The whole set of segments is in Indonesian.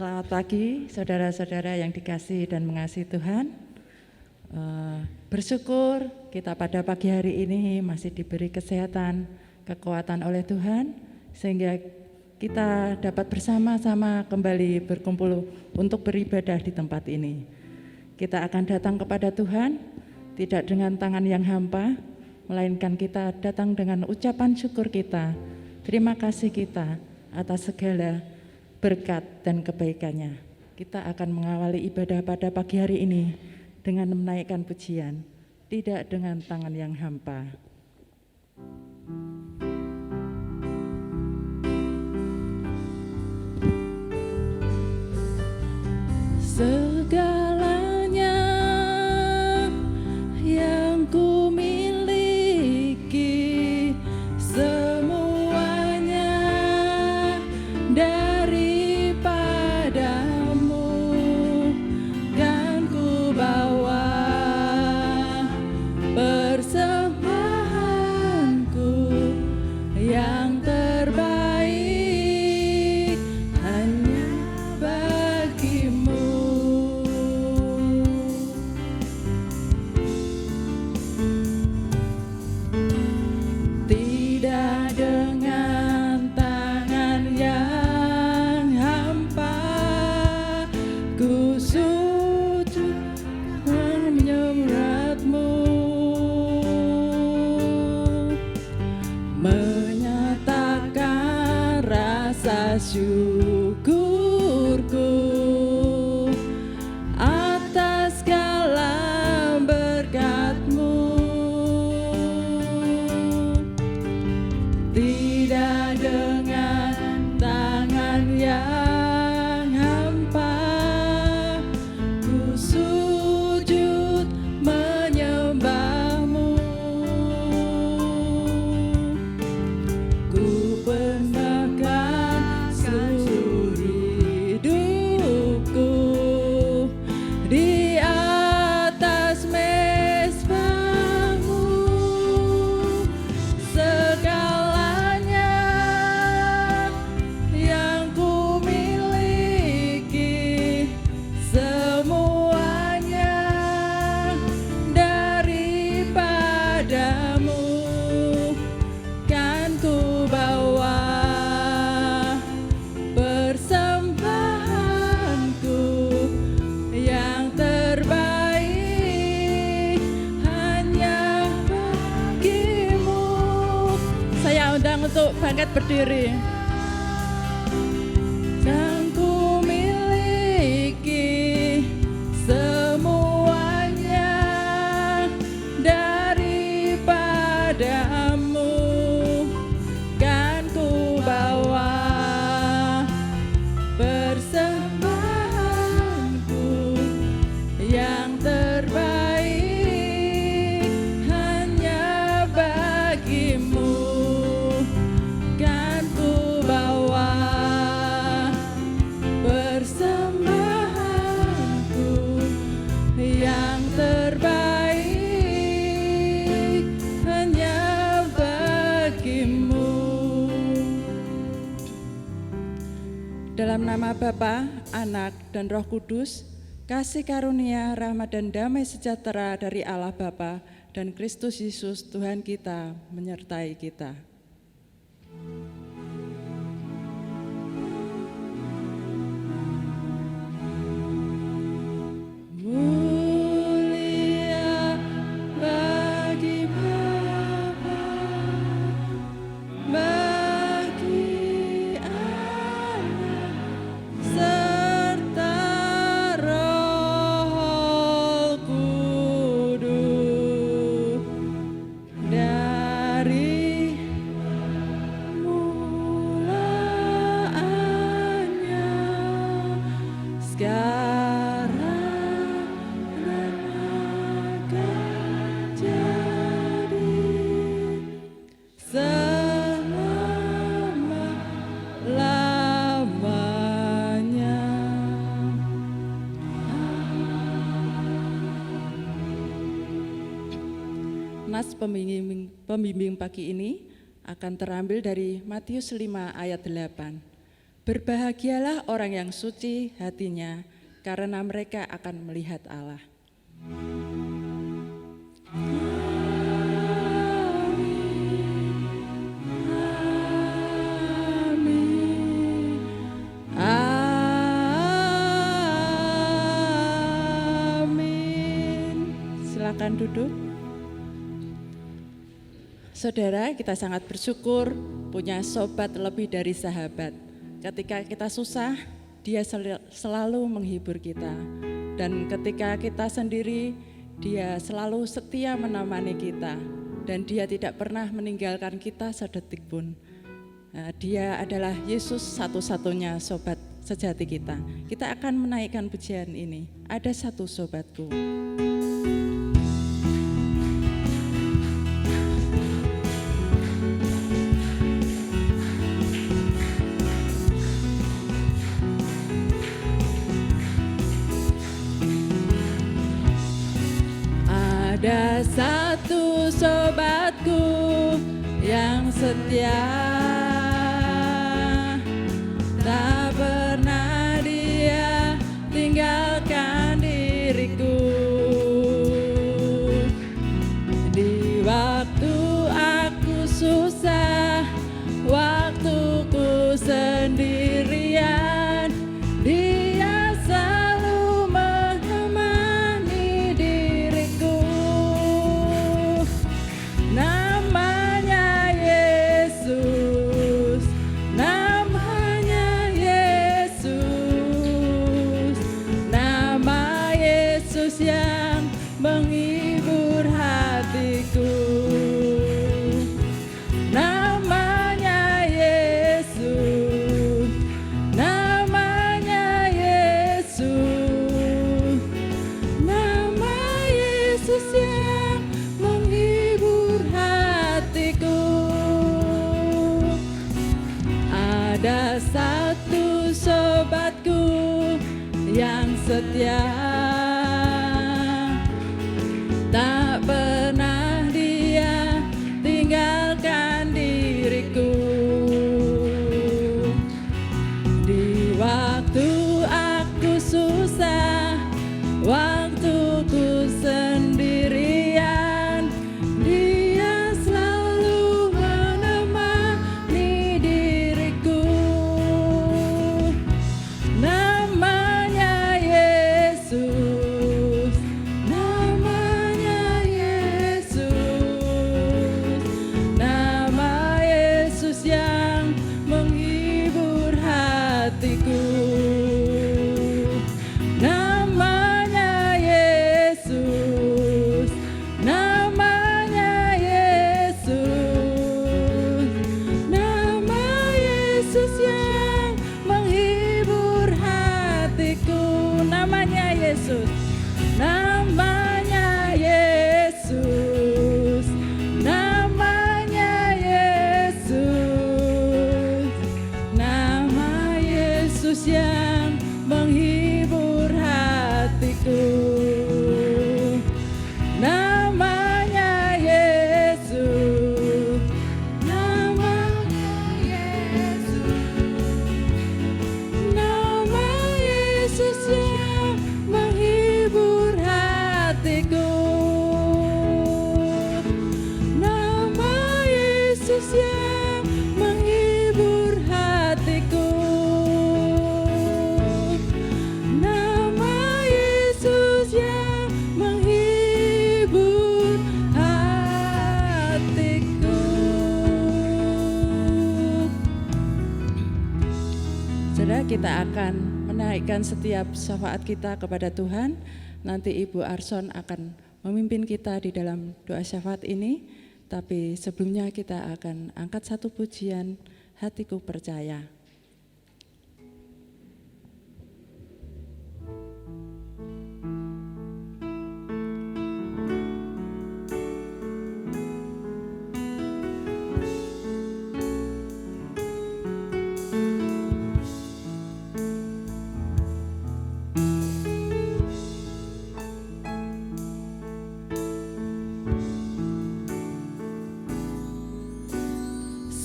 Selamat pagi, saudara-saudara yang dikasihi dan mengasihi Tuhan. Bersyukur kita pada pagi hari ini masih diberi kesehatan, kekuatan oleh Tuhan, sehingga kita dapat bersama-sama kembali berkumpul untuk beribadah di tempat ini. Kita akan datang kepada Tuhan, tidak dengan tangan yang hampa, melainkan kita datang dengan ucapan syukur kita, terima kasih kita atas segala berkat dan kebaikannya. Kita akan mengawali ibadah pada pagi hari ini dengan menaikkan pujian, tidak dengan tangan yang hampa. Segalanya yang ku miliki, semuanya daripadamu, kan ku bawa persembahanku yang terbaik hanya bagimu. Tidak dengan tangan yang hampa, ku sujud menyembahmu, menyatakan rasa syukurku atas segala berkat-Mu. Tidak dengan tangan yang hampa, ku sujud menyembah-Mu, ku persembahkan seluruh hidupku di atas mezbah-Mu. Segalanya yang ku miliki, semuanya daripadamu, kan ku bawa persembahanku yang terbaik hanya bagimu. Saya undang untuk bangkit berdiri. Yang ku miliki, semuanya daripadamu, kan ku bawa persembahanku yang terbaik hanya bagimu, kan ku bawa persembahanku yang terbaik hanya bagimu. Dalam nama Bapa, Anak, dan Roh Kudus, kasih karunia, rahmat, dan damai sejahtera dari Allah Bapa dan Kristus Yesus Tuhan kita menyertai kita. Mulia bagi Bapa, bagi Anak, serta Roh Kudus, dari mulaannya, sekarang dan akan jadi, selama-lamanya. Nas pembimbing pagi ini akan terambil dari Matius 5 ayat 8. Berbahagialah orang yang suci hatinya, karena mereka akan melihat Allah. Silakan duduk. Saudara, kita sangat bersyukur punya sobat lebih dari sahabat. Ketika kita susah, dia selalu menghibur kita. Dan ketika kita sendiri, dia selalu setia menemani kita. Dan dia tidak pernah meninggalkan kita sedetik pun. Dia adalah Yesus satu-satunya sobat sejati kita. Kita akan menaikkan pujian ini. Ada satu sobatku. Ada satu sobatku yang setia, tak pernah dia tinggalkan diriku. Di waktu aku susah, waktuku sendirian, dia selalu menemani diriku. Namanya Yesus, namanya Yesus, nama Yesus yang menghibur hatiku. Namanya Yesus, namanya Yesus, nama Yesus yang menghibur hatiku. Ada satu sobatku yang setia, tak pernah dia tinggalkan diriku. Di waktu aku susah, waktuku sendirian, dia selalu menemani diriku. Namanya Yesus, namanya Yesus, nama Yesus yang menghibur hatiku. Namanya Yesus, namanya Yesus, nama Yesus yang menghibur hatiku. Namanya Yesus, namanya Yesus, namanya Yesus, nama Yesus yang menghibur hatiku. Namanya Yesus, namanya Yesus, nama Yesus yang menghibur hatiku. Nama Yesus yang menghibur hatiku. Nama Yesus yang menghibur hatiku. Saudara, kita akan menaikkan setiap syafaat kita kepada Tuhan. Nanti Ibu Arson akan memimpin kita di dalam doa syafaat ini. Tapi sebelumnya kita akan angkat satu pujian, Hatiku Percaya.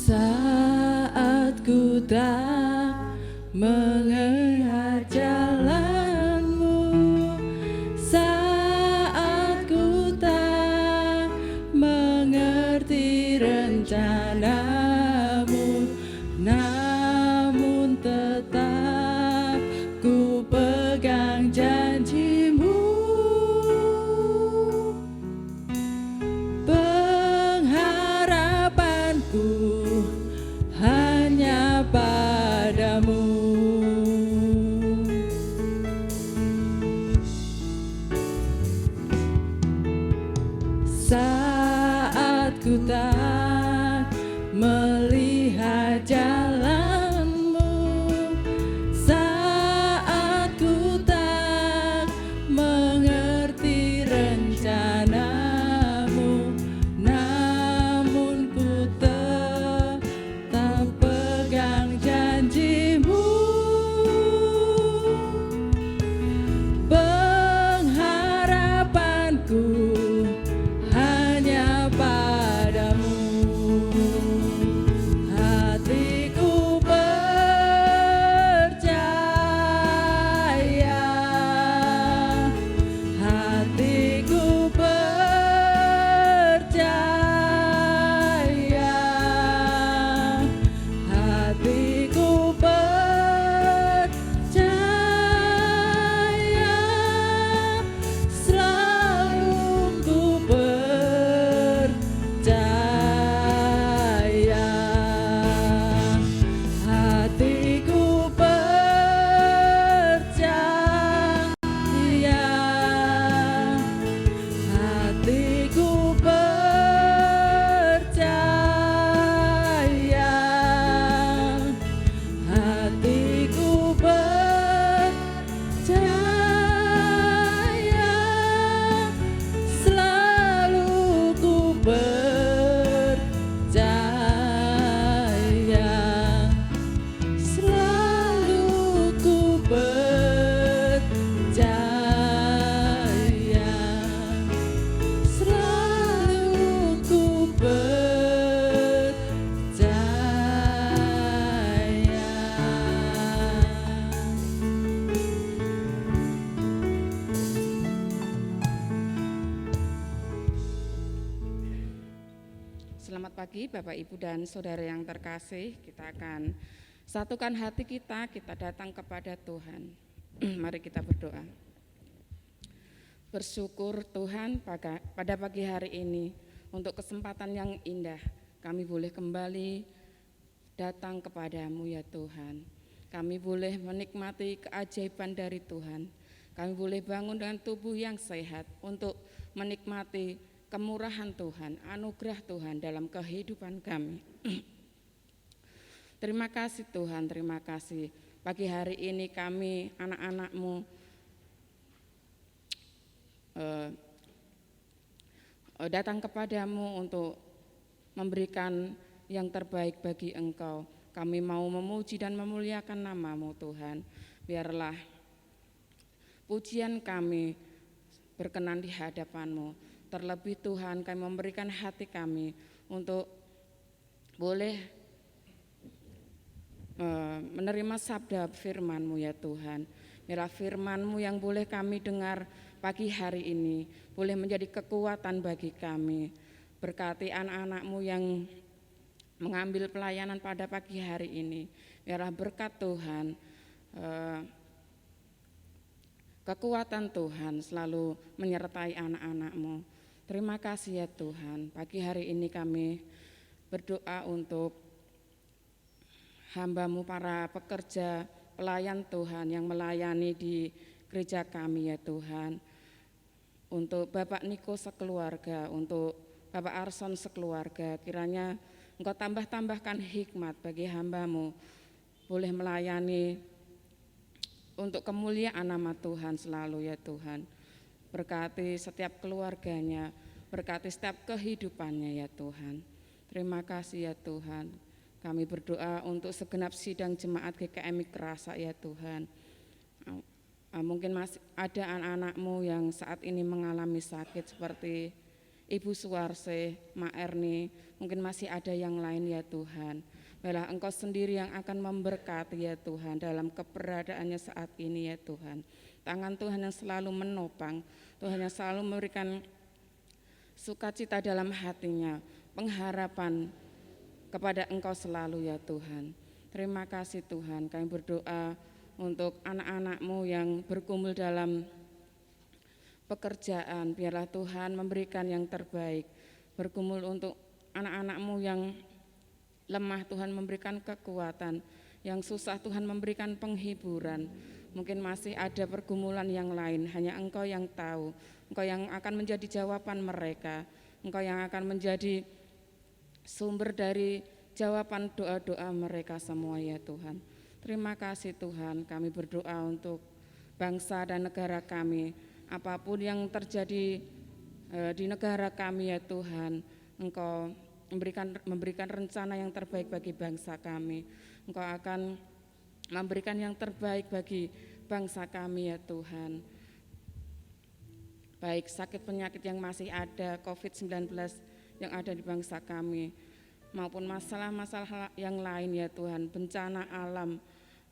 Saat ku tak mengenal jalan-Mu saat ku tak mengerti rencana-Mu, namun tetap ku pegang janji-Mu. Pengharapanku hanya padamu. Saat ku tak melihat jalan-Mu, saat ku tak mengerti rencana-Mu, namun ku tetap pegang janji-Mu. Pengharapanku hanya padamu. Hatiku percaya, hatiku percaya, hatiku percaya, selalu ku percaya. Hatiku percaya, hatiku percaya, hatiku percaya, selalu ku percaya, selalu ku percaya, selalu ku percaya. Selamat pagi Bapak Ibu dan Saudara yang terkasih. Kita akan satukan hati kita datang kepada Tuhan. Mari kita berdoa. Bersyukur Tuhan pada pagi hari ini untuk kesempatan yang indah kami boleh kembali datang kepadamu ya Tuhan. Kami boleh menikmati keajaiban dari Tuhan. Kami boleh bangun dengan tubuh yang sehat untuk menikmati kemurahan Tuhan, anugerah Tuhan dalam kehidupan kami. Terima kasih Tuhan, terima kasih. Pagi hari ini kami anak-anak-Mu datang kepadamu untuk memberikan yang terbaik bagi Engkau. Kami mau memuji dan memuliakan nama-Mu Tuhan. Biarlah pujian kami berkenan di hadapan-Mu. Terlebih Tuhan, kami memberikan hati kami untuk boleh menerima sabda firman-Mu ya Tuhan. Biarlah firman-Mu yang boleh kami dengar pagi hari ini boleh menjadi kekuatan bagi kami. Berkati anak-anak-Mu yang mengambil pelayanan pada pagi hari ini. Biarlah berkat Tuhan, kekuatan Tuhan selalu menyertai anak-anak-Mu. Terima kasih ya Tuhan. Pagi hari ini kami berdoa untuk hamba-Mu para pekerja pelayan Tuhan yang melayani di gereja kami ya Tuhan. Untuk Bapak Niko sekeluarga, untuk Bapak Arson sekeluarga, kiranya Engkau tambahkan hikmat bagi hamba-Mu boleh melayani untuk kemuliaan nama Tuhan selalu ya Tuhan. Berkati setiap keluarganya, berkati setiap kehidupannya ya Tuhan. Terima kasih ya Tuhan. Kami berdoa untuk segenap sidang jemaat GKM Mikrasa ya Tuhan. Mungkin masih ada anak-anak-Mu yang saat ini mengalami sakit seperti Ibu Suwarse, Ma Erni, mungkin masih ada yang lain ya Tuhan. Biarlah Engkau sendiri yang akan memberkati ya Tuhan dalam keberadaannya saat ini ya Tuhan. Tangan Tuhan yang selalu menopang, Tuhan yang selalu memberikan sukacita dalam hatinya, pengharapan kepada Engkau selalu ya Tuhan. Terima kasih Tuhan, kami berdoa untuk anak-anak-Mu yang bergumul dalam pekerjaan, biarlah Tuhan memberikan yang terbaik. Bergumul untuk anak-anak-Mu yang lemah, Tuhan memberikan kekuatan. Yang susah, Tuhan memberikan penghiburan. Mungkin masih ada pergumulan yang lain, hanya Engkau yang tahu. Engkau yang akan menjadi jawaban mereka. Engkau yang akan menjadi sumber dari jawaban doa-doa mereka semua ya Tuhan. Terima kasih Tuhan, kami berdoa untuk bangsa dan negara kami. Apapun yang terjadi di negara kami ya Tuhan, Engkau memberikan rencana yang terbaik bagi bangsa kami. Engkau akan memberikan yang terbaik bagi bangsa kami ya Tuhan. Baik sakit penyakit yang masih ada, COVID-19 yang ada di bangsa kami, maupun masalah-masalah yang lain ya Tuhan, bencana alam,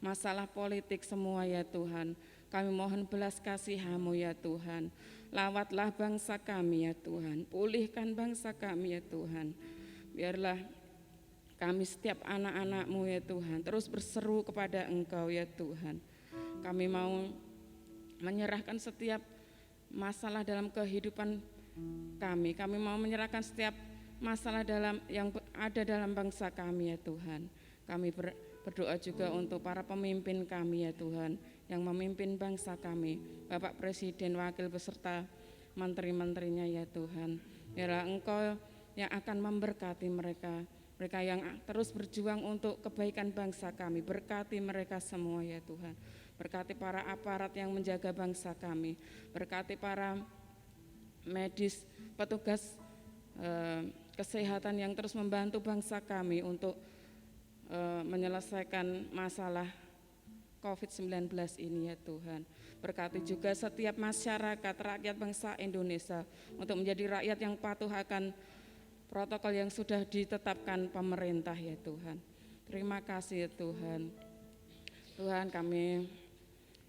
masalah politik semua ya Tuhan. Kami mohon belas kasih-Mu ya Tuhan. Lawatlah bangsa kami ya Tuhan, pulihkan bangsa kami ya Tuhan. Biarlah kami setiap anak-anak-Mu ya Tuhan terus berseru kepada Engkau ya Tuhan. Kami mau menyerahkan setiap masalah dalam kehidupan kami. Kami mau menyerahkan setiap masalah yang ada dalam bangsa kami ya Tuhan. Kami berdoa juga untuk para pemimpin kami ya Tuhan, yang memimpin bangsa kami, Bapak Presiden, Wakil beserta menteri-menterinya ya Tuhan. Biarlah Engkau yang akan memberkati mereka yang terus berjuang untuk kebaikan bangsa kami. Berkati mereka semua ya Tuhan. Berkati para aparat yang menjaga bangsa kami. Berkati para medis, petugas kesehatan yang terus membantu bangsa kami untuk menyelesaikan masalah COVID-19 ini ya Tuhan. Berkati juga setiap masyarakat, rakyat bangsa Indonesia untuk menjadi rakyat yang patuh akan protokol yang sudah ditetapkan pemerintah ya Tuhan. Terima kasih ya Tuhan. Tuhan, kami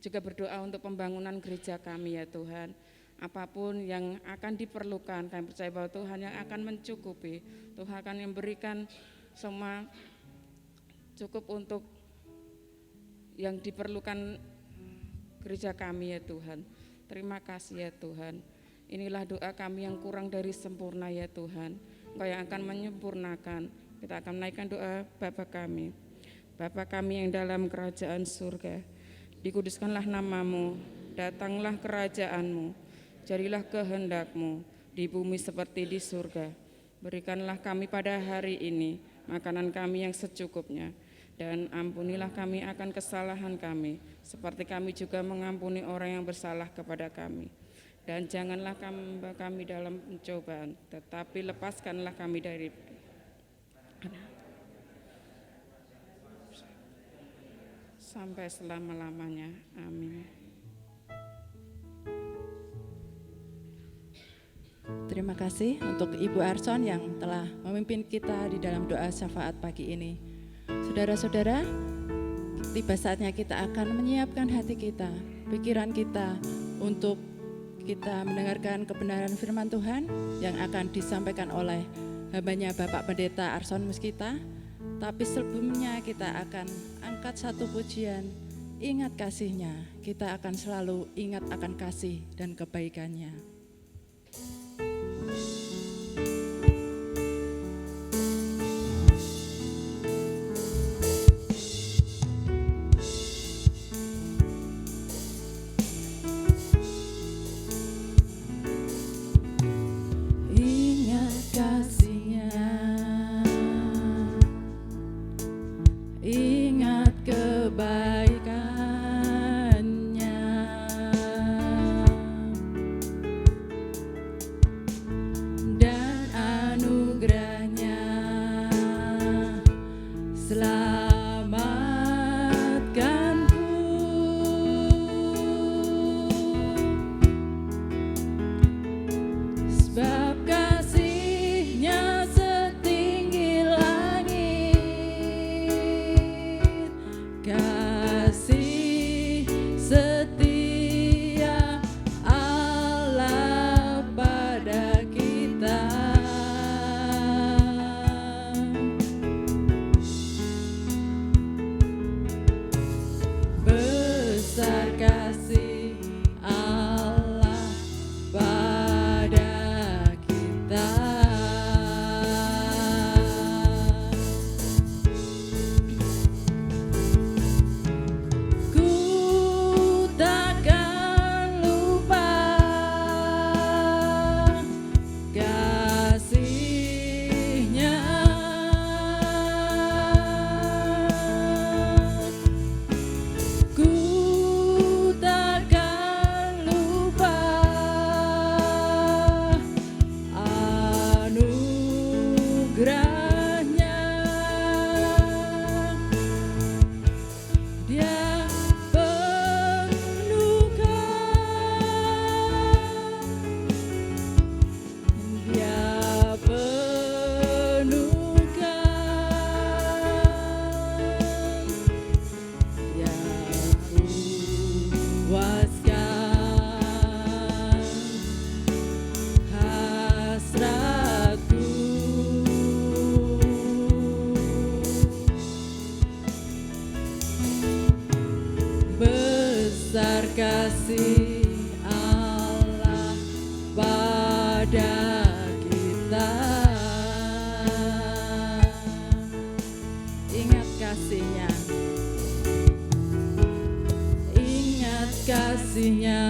juga berdoa untuk pembangunan gereja kami ya Tuhan. Apapun yang akan diperlukan, kami percaya bahwa Tuhan yang akan mencukupi. Tuhan akan memberikan semua cukup untuk yang diperlukan gereja kami ya Tuhan. Terima kasih ya Tuhan. Inilah doa kami yang kurang dari sempurna ya Tuhan. Engkau yang akan menyempurnakan. Kita akan menaikkan doa Bapa kami. Bapa kami yang dalam kerajaan surga, dikuduskanlah nama-Mu, datanglah kerajaan-Mu, jadilah kehendak-Mu di bumi seperti di surga. Berikanlah kami pada hari ini makanan kami yang secukupnya, dan ampunilah kami akan kesalahan kami, seperti kami juga mengampuni orang yang bersalah kepada kami. Dan janganlah kami dalam pencobaan, tetapi lepaskanlah kami dari sampai selama-lamanya. Amin. Terima kasih untuk Ibu Arson yang telah memimpin kita di dalam doa syafaat pagi ini. Saudara-saudara, tiba saatnya kita akan menyiapkan hati kita, pikiran kita untuk kita mendengarkan kebenaran firman Tuhan yang akan disampaikan oleh hambanya Bapak Pendeta Arson Muskita. Tapi sebelumnya kita akan angkat satu pujian, ingat kasih-Nya. Kita akan selalu ingat akan kasih dan kebaikan-Nya. kita. Ku takkan lupa kasih-Nya. Ku takkan lupa anugerah-Nya. Dia penuhkan, Dia penuhkan, Dia puaskan hasratku. Besar kasih Allah pada kita. Ingat kasih-Nya, ingat kasih-Nya,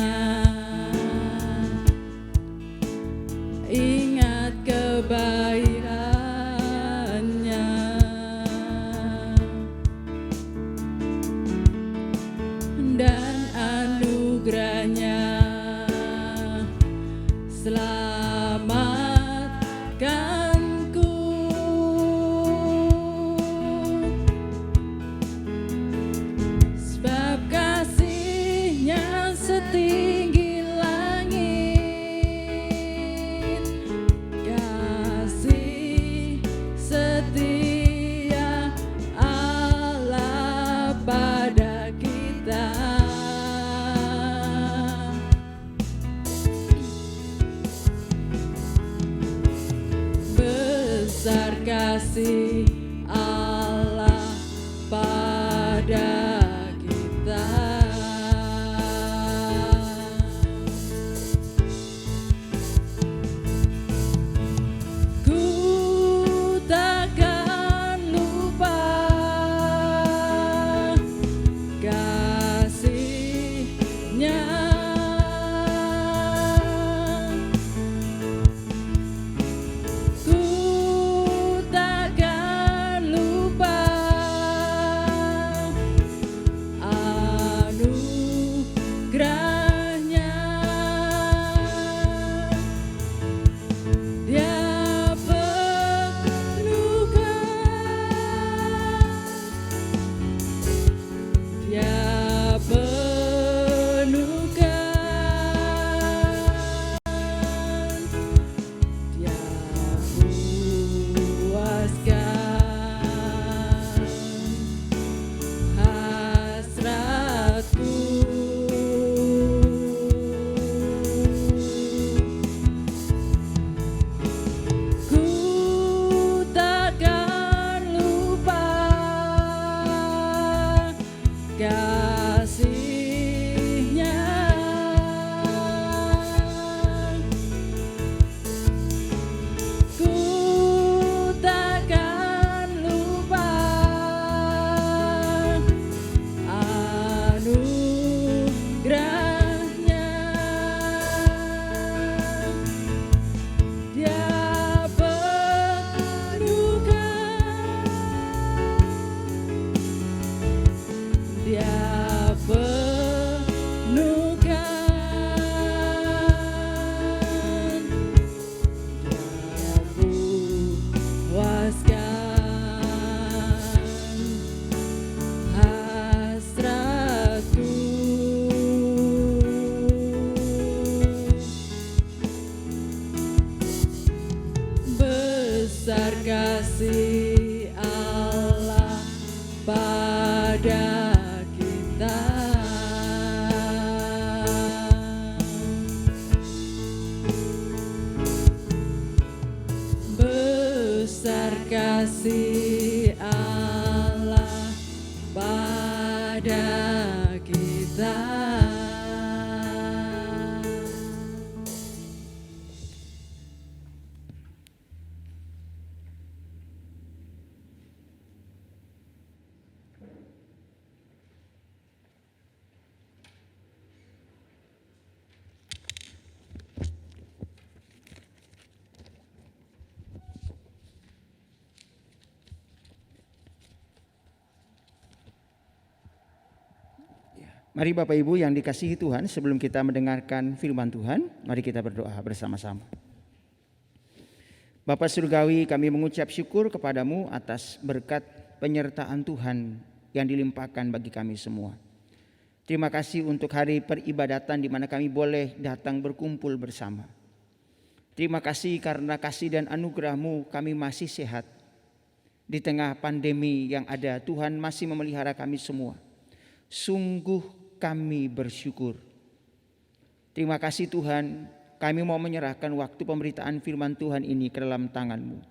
ingat kebaikan-Nya, dan anugerah-Nya selamatkanku. Sebab kasih-Nya setinggi langit, kasih setia Allah pada kita. Besar kasih Allah pada kita. Ku takkan lupa kasih-Nya. Ku takkan lupa anugerah-Nya. Dia penuhkan, Dia penuhkan, Dia puaskan hasratku. Ku takkan lupa kasih-Nya. Ku takkan lupa anugerah-Nya. Dia penuhkan, Dia penuhkan, Dia puaskan hasratku. Besar kasih Allah pada kita. Besar kasih Allah pada kita. Mari Bapak Ibu yang dikasihi Tuhan, sebelum kita mendengarkan firman Tuhan, mari kita berdoa bersama-sama. Bapa Surgawi, kami mengucap syukur kepadamu atas berkat penyertaan Tuhan yang dilimpahkan bagi kami semua. Terima kasih untuk hari peribadatan di mana kami boleh datang berkumpul bersama. Terima kasih karena kasih dan anugerah-Mu kami masih sehat. Di tengah pandemi yang ada, Tuhan masih memelihara kami semua. Sungguh kami bersyukur. Terima kasih Tuhan, kami mau menyerahkan waktu pemberitaan firman Tuhan ini ke dalam tangan-Mu.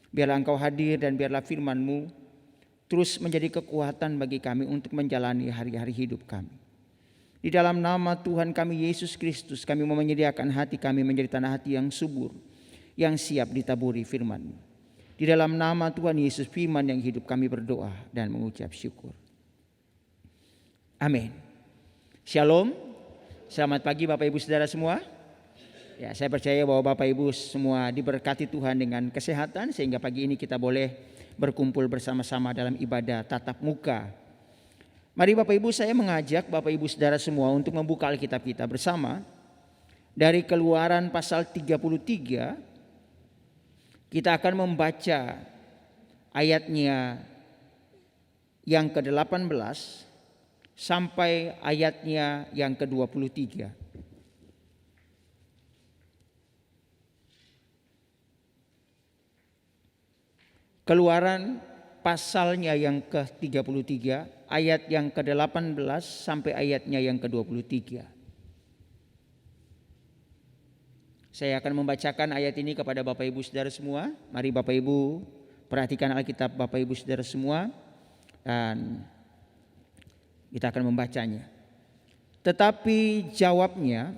Biarlah Engkau hadir dan biarlah firman-Mu terus menjadi kekuatan bagi kami untuk menjalani hari-hari hidup kami. Di dalam nama Tuhan kami Yesus Kristus, kami mau menyediakan hati kami menjadi tanah hati yang subur, yang siap ditaburi firman-Mu. Di dalam nama Tuhan Yesus, firman yang hidup, kami berdoa dan mengucap syukur. Amin. Shalom. Selamat pagi Bapak Ibu Saudara semua. Ya, saya percaya bahwa Bapak Ibu semua diberkati Tuhan dengan kesehatan sehingga pagi ini kita boleh berkumpul bersama-sama dalam ibadah tatap muka. Mari Bapak Ibu, saya mengajak Bapak Ibu Saudara semua untuk membuka Alkitab kita bersama dari Keluaran pasal 33. Kita akan membaca ayatnya yang ke-18 sampai ayatnya yang ke-23. Keluaran pasalnya yang ke-33, ayat yang ke-18 sampai ayatnya yang ke-23. Saya akan membacakan ayat ini kepada Bapak Ibu Saudara semua. Mari Bapak Ibu perhatikan Alkitab Bapak Ibu Saudara semua dan kita akan membacanya. Tetapi jawabnya,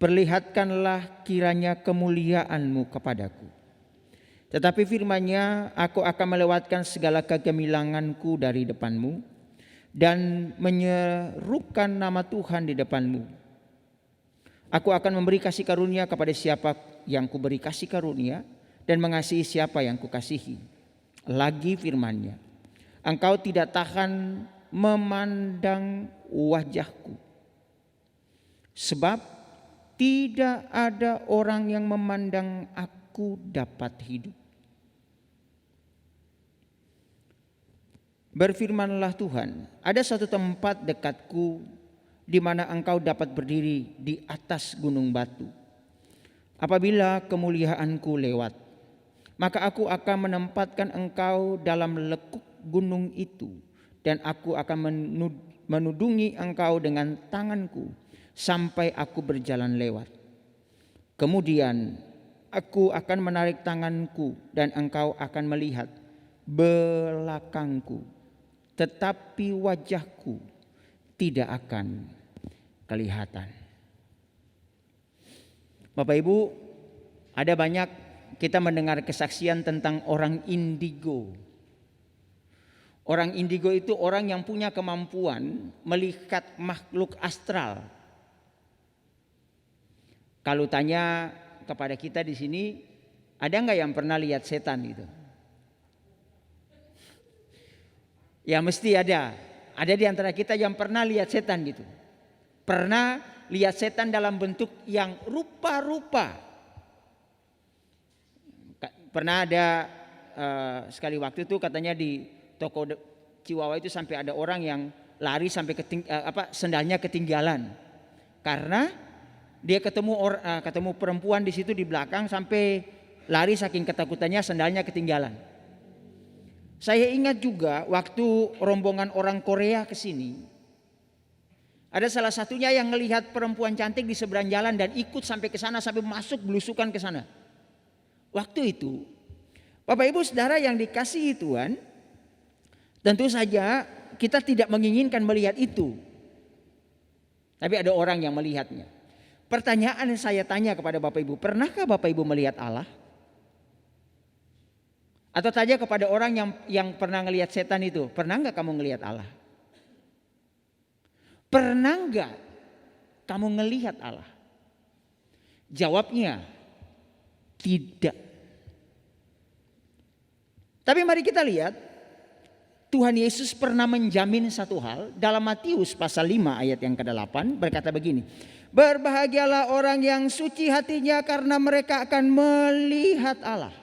perlihatkanlah kiranya kemuliaan-Mu kepadaku. Tetapi firman-Nya, aku akan melewatkan segala kegemilanganku dari depan-Mu dan menyerukan nama Tuhan di depan-Mu. Aku akan memberi kasih karunia kepada siapa yang kuberi kasih karunia dan mengasihi siapa yang kukasihi. Lagi firman-Nya, engkau tidak tahan memandang wajahku, sebab tidak ada orang yang memandang aku dapat hidup. Berfirmanlah Tuhan, ada satu tempat dekatku di mana engkau dapat berdiri di atas gunung batu. Apabila kemuliaanku lewat, maka aku akan menempatkan engkau dalam lekuk gunung itu, dan aku akan menudungi engkau dengan tanganku sampai aku berjalan lewat. Kemudian aku akan menarik tanganku dan engkau akan melihat belakangku, tetapi wajahku tidak akan kelihatan. Bapak Ibu, ada banyak kita mendengar kesaksian tentang orang indigo. Orang indigo itu orang yang punya kemampuan melihat makhluk astral. Kalau tanya kepada kita di sini, ada nggak yang pernah lihat setan itu? Ya mesti ada. Ada di antara kita yang pernah lihat setan gitu. Pernah lihat setan dalam bentuk yang rupa-rupa. Pernah ada sekali waktu itu katanya di toko Ciwawa itu sampai ada orang yang lari sampai sendalnya ketinggalan karena dia ketemu perempuan di situ di belakang sampai lari saking ketakutannya sendalnya ketinggalan. Saya ingat juga waktu rombongan orang Korea ke sini, ada salah satunya yang melihat perempuan cantik di seberang jalan dan ikut sampai ke sana sampai masuk belusukan ke sana. Waktu itu, Bapak Ibu Saudara yang dikasihi Tuhan, tentu saja kita tidak menginginkan melihat itu. Tapi ada orang yang melihatnya. Pertanyaan yang saya tanya kepada Bapak Ibu, pernahkah Bapak Ibu melihat Allah? Atau tanya kepada orang yang pernah ngelihat setan itu, pernah nggak kamu ngelihat Allah? Pernah nggak kamu ngelihat Allah? Jawabnya tidak. Tapi mari kita lihat Tuhan Yesus pernah menjamin satu hal dalam Matius pasal 5 ayat yang ke-8 berkata begini. Berbahagialah orang yang suci hatinya karena mereka akan melihat Allah.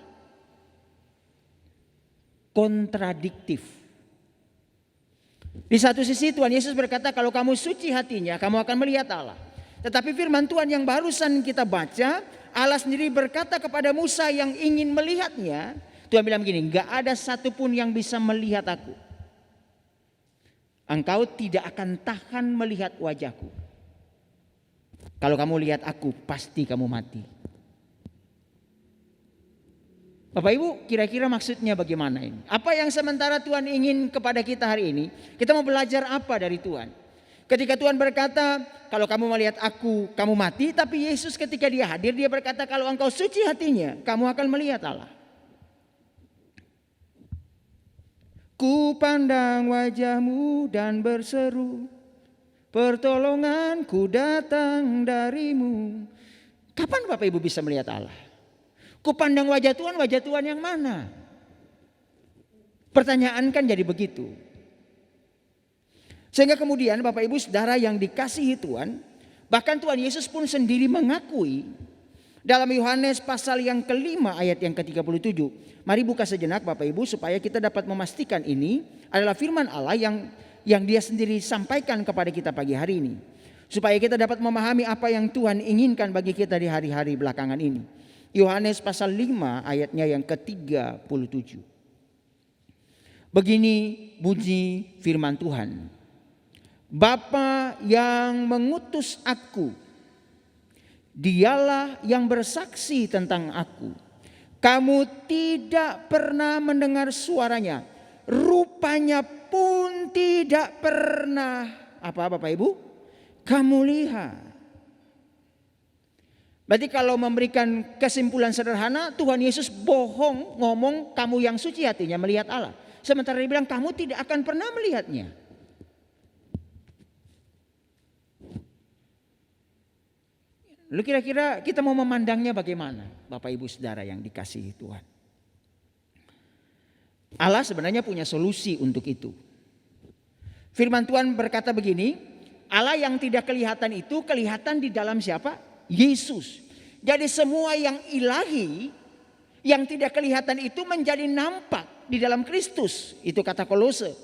Kontradiktif. Di satu sisi Tuhan Yesus berkata kalau kamu suci hatinya kamu akan melihat Allah. Tetapi firman Tuhan yang barusan kita baca, Allah sendiri berkata kepada Musa yang ingin melihatnya, Tuhan bilang begini, enggak ada satupun yang bisa melihat aku. Engkau tidak akan tahan melihat wajahku. Kalau kamu lihat aku, pasti kamu mati. Bapak Ibu, kira-kira maksudnya bagaimana ini? Apa yang sementara Tuhan ingin kepada kita hari ini? Kita mau belajar apa dari Tuhan? Ketika Tuhan berkata, kalau kamu melihat aku, kamu mati. Tapi Yesus ketika dia hadir, dia berkata, kalau engkau suci hatinya, kamu akan melihat Allah. Ku pandang wajahmu dan berseru, pertolonganku datang darimu. Kapan Bapak Ibu bisa melihat Allah? Ku pandang wajah Tuhan yang mana? Pertanyaan kan jadi begitu. Sehingga kemudian Bapak Ibu Saudara yang dikasihi Tuhan, bahkan Tuhan Yesus pun sendiri mengakui dalam Yohanes pasal yang kelima ayat yang ke-37. Mari buka sejenak Bapak Ibu supaya kita dapat memastikan ini adalah firman Allah yang dia sendiri sampaikan kepada kita pagi hari ini. Supaya kita dapat memahami apa yang Tuhan inginkan bagi kita di hari-hari belakangan ini. Yohanes pasal 5 ayatnya yang ke-37. Begini bunyi firman Tuhan. Bapa yang mengutus aku, dialah yang bersaksi tentang aku. Kamu tidak pernah mendengar suaranya, rupanya pun tidak pernah apa Bapak Ibu? Kamu lihat. Berarti kalau memberikan kesimpulan sederhana, Tuhan Yesus bohong ngomong kamu yang suci hatinya melihat Allah. Sementara dia bilang kamu tidak akan pernah melihatnya. Lalu kira-kira kita mau memandangnya bagaimana Bapak Ibu Saudara yang dikasihi Tuhan? Allah sebenarnya punya solusi untuk itu. Firman Tuhan berkata begini, Allah yang tidak kelihatan itu kelihatan di dalam siapa? Yesus. Jadi semua yang ilahi yang tidak kelihatan itu menjadi nampak di dalam Kristus. Itu kata Kolose.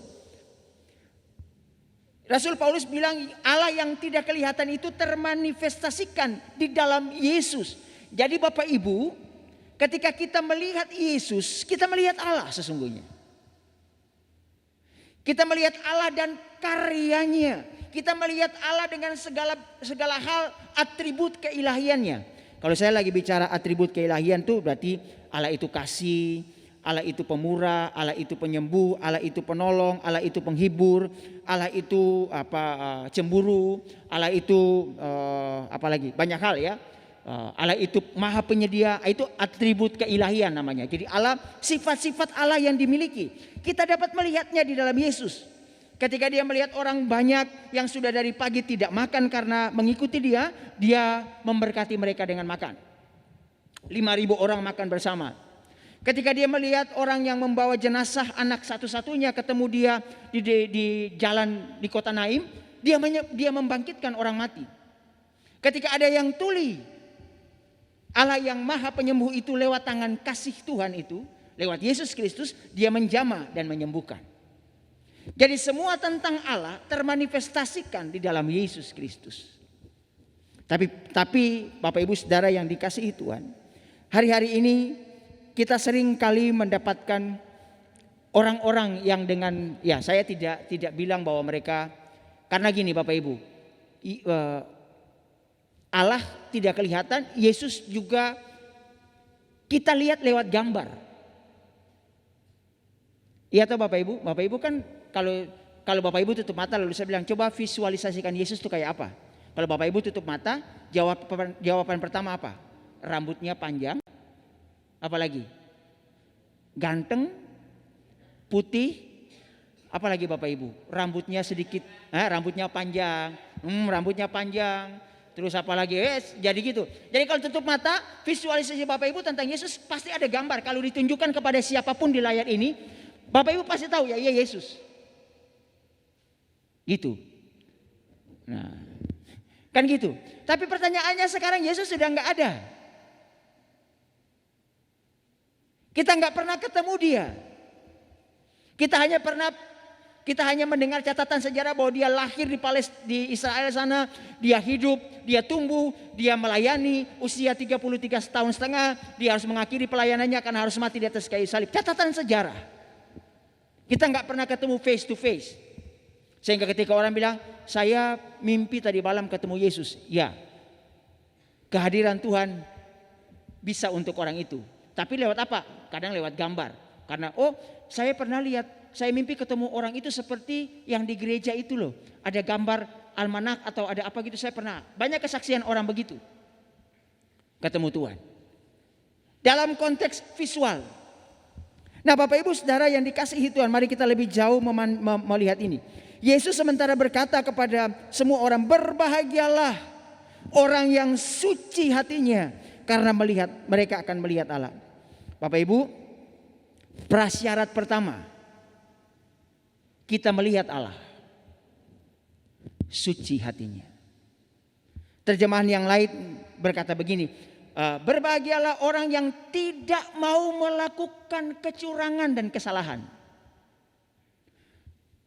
Rasul Paulus bilang Allah yang tidak kelihatan itu termanifestasikan di dalam Yesus. Jadi Bapak Ibu, ketika kita melihat Yesus, kita melihat Allah sesungguhnya. Kita melihat Allah dan karyanya. Kita melihat Allah dengan segala hal atribut keilahiannya. Kalau saya lagi bicara atribut keilahian tuh berarti Allah itu kasih, Allah itu pemurah, Allah itu penyembuh, Allah itu penolong, Allah itu penghibur, Allah itu cemburu, Allah itu apalagi banyak hal ya. Allah itu maha penyedia, itu atribut keilahian namanya. Jadi Allah, sifat-sifat Allah yang dimiliki kita dapat melihatnya di dalam Yesus. Ketika dia melihat orang banyak yang sudah dari pagi tidak makan karena mengikuti dia, dia memberkati mereka dengan makan. 5.000 orang makan bersama. Ketika dia melihat orang yang membawa jenazah anak satu-satunya ketemu dia di jalan di kota Naim, dia membangkitkan orang mati. Ketika ada yang tuli, Allah yang maha penyembuh itu lewat tangan kasih Tuhan itu, lewat Yesus Kristus, dia menjamah dan menyembuhkan. Jadi semua tentang Allah termanifestasikan di dalam Yesus Kristus. Tapi Bapak Ibu Saudara yang dikasihi Tuhan, hari-hari ini kita sering kali mendapatkan orang-orang yang dengan, ya saya tidak bilang bahwa mereka, karena gini Bapak Ibu, Allah tidak kelihatan, Yesus juga kita lihat lewat gambar. Iya toh Bapak Ibu? Bapak Ibu kan kalau Bapak Ibu tutup mata lalu saya bilang coba visualisasikan Yesus itu kayak apa? Kalau Bapak Ibu tutup mata, jawaban pertama apa? Rambutnya panjang, apalagi? Ganteng, putih, apalagi Bapak Ibu? Rambutnya sedikit, rambutnya panjang, rambutnya panjang. Terus apalagi? Jadi gitu. Jadi kalau tutup mata, visualisasi Bapak Ibu tentang Yesus pasti ada gambar. Kalau ditunjukkan kepada siapapun di layar ini, Bapak Ibu pasti tahu ya, iya Yesus. Gitu. Nah, kan gitu. Tapi pertanyaannya sekarang Yesus sudah nggak ada. Kita nggak pernah ketemu dia. Kita hanya mendengar catatan sejarah bahwa dia lahir di Israel sana, dia hidup, dia tumbuh, dia melayani usia 33 tahun setengah, dia harus mengakhiri pelayanannya karena harus mati di atas kayu salib. Catatan sejarah. Kita nggak pernah ketemu face to face. Sehingga ketika orang bilang, saya mimpi tadi malam ketemu Yesus. Ya, kehadiran Tuhan bisa untuk orang itu. Tapi lewat apa? Kadang lewat gambar. Karena saya pernah lihat, saya mimpi ketemu orang itu seperti yang di gereja itu loh. Ada gambar almanak atau ada apa gitu, saya pernah. Banyak kesaksian orang begitu. Ketemu Tuhan. Dalam konteks visual. Nah Bapak Ibu Saudara yang dikasihi Tuhan, mari kita lebih jauh melihat ini. Yesus sementara berkata kepada semua orang, berbahagialah orang yang suci hatinya, karena mereka akan melihat Allah. Bapak Ibu, prasyarat pertama kita melihat Allah, suci hatinya. Terjemahan yang lain berkata begini, berbahagialah orang yang tidak mau melakukan kecurangan dan kesalahan.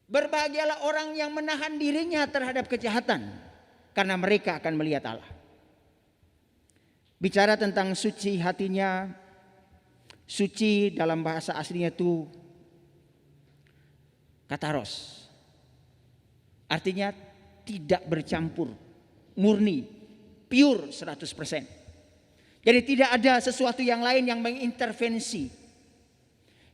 Berbahagialah orang yang menahan dirinya terhadap kejahatan, karena mereka akan melihat Allah. Bicara tentang suci hatinya, suci dalam bahasa aslinya itu kataros. Artinya tidak bercampur, murni, pure 100%. Jadi tidak ada sesuatu yang lain yang mengintervensi.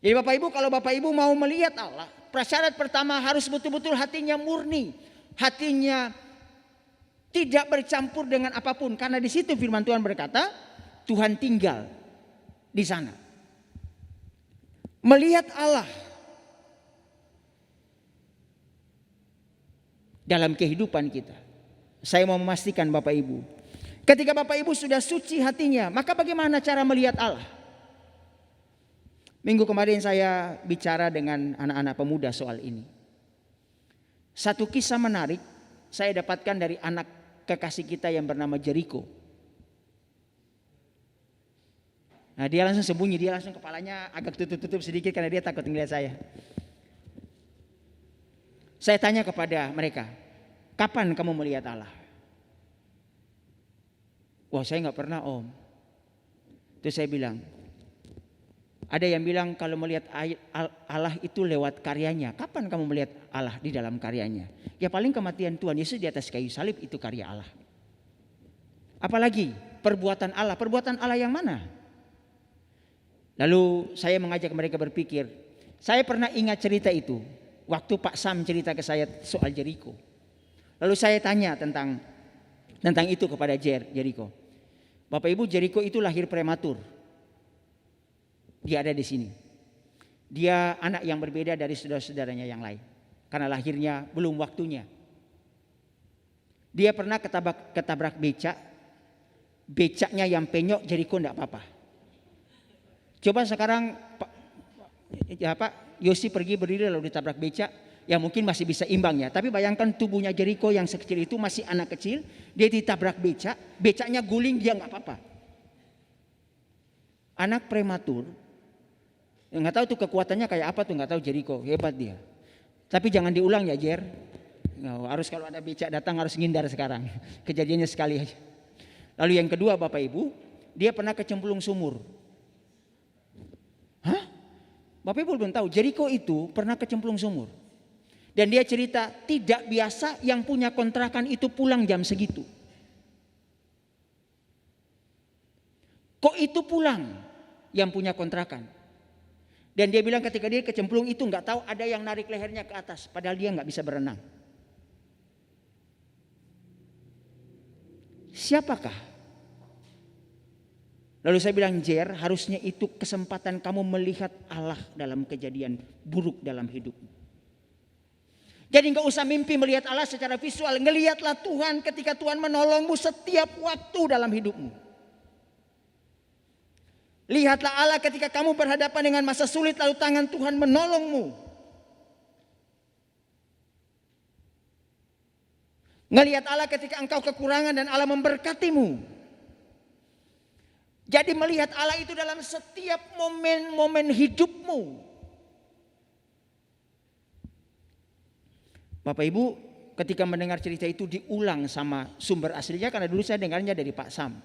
Jadi Bapak Ibu, kalau Bapak Ibu mau melihat Allah, prasyarat pertama harus betul-betul hatinya murni, hatinya tidak bercampur dengan apapun. Karena di situ firman Tuhan berkata, Tuhan tinggal di sana. Melihat Allah dalam kehidupan kita. Saya mau memastikan Bapak Ibu, ketika Bapak Ibu sudah suci hatinya, maka bagaimana cara melihat Allah? Minggu kemarin saya bicara dengan anak-anak pemuda soal ini. Satu kisah menarik saya dapatkan dari anak kekasih kita yang bernama Jericho. Nah dia langsung sembunyi, dia langsung kepalanya agak tutup-tutup sedikit karena dia takut melihat saya. Saya tanya kepada mereka, kapan kamu melihat Allah? Wah saya nggak pernah om. Terus saya bilang, ada yang bilang kalau melihat Allah itu lewat karyanya. Kapan kamu melihat Allah di dalam karyanya? Ya paling kematian Tuhan Yesus di atas kayu salib itu karya Allah. Apalagi perbuatan Allah. Perbuatan Allah yang mana? Lalu saya mengajak mereka berpikir. Saya pernah ingat cerita itu. Waktu Pak Sam cerita ke saya soal Jericho. Lalu saya tanya tentang itu kepada Jericho. Bapak Ibu, Jericho itu lahir prematur. Dia ada di sini. Dia anak yang berbeda dari saudara-saudaranya yang lain. Karena lahirnya belum waktunya. Dia pernah ketabrak becak. Becaknya yang penyok, Jericho enggak apa-apa. Coba sekarang Pak Yosi pergi berdiri lalu ditabrak becak. Ya mungkin masih bisa imbang ya. Tapi bayangkan tubuhnya Jericho yang sekecil itu, masih anak kecil. Dia ditabrak becak. Becaknya guling, dia enggak apa-apa. Anak prematur. Nggak tahu tuh kekuatannya kayak apa tuh, nggak tahu Jericho, hebat dia. Tapi jangan diulang ya Jer. Harus kalau ada becak datang harus ngindar sekarang. Kejadiannya sekali aja. Lalu yang kedua Bapak Ibu, dia pernah kecemplung sumur. Hah? Bapak Ibu belum tahu, Jericho itu pernah kecemplung sumur. Dan dia cerita tidak biasa yang punya kontrakan itu pulang jam segitu. Kok itu pulang yang punya kontrakan? Dan dia bilang ketika dia kecemplung itu nggak tahu ada yang narik lehernya ke atas, padahal dia nggak bisa berenang. Siapakah? Lalu saya bilang, Jer, harusnya itu kesempatan kamu melihat Allah dalam kejadian buruk dalam hidupmu. Jadi nggak usah mimpi melihat Allah secara visual, ngelihatlah Tuhan ketika Tuhan menolongmu setiap waktu dalam hidupmu. Lihatlah Allah ketika kamu berhadapan dengan masa sulit lalu tangan Tuhan menolongmu. Ngelihat Allah ketika engkau kekurangan dan Allah memberkatimu. Jadi melihat Allah itu dalam setiap momen-momen hidupmu. Bapak Ibu, ketika mendengar cerita itu diulang sama sumber aslinya, karena dulu saya dengarnya dari Pak Sam.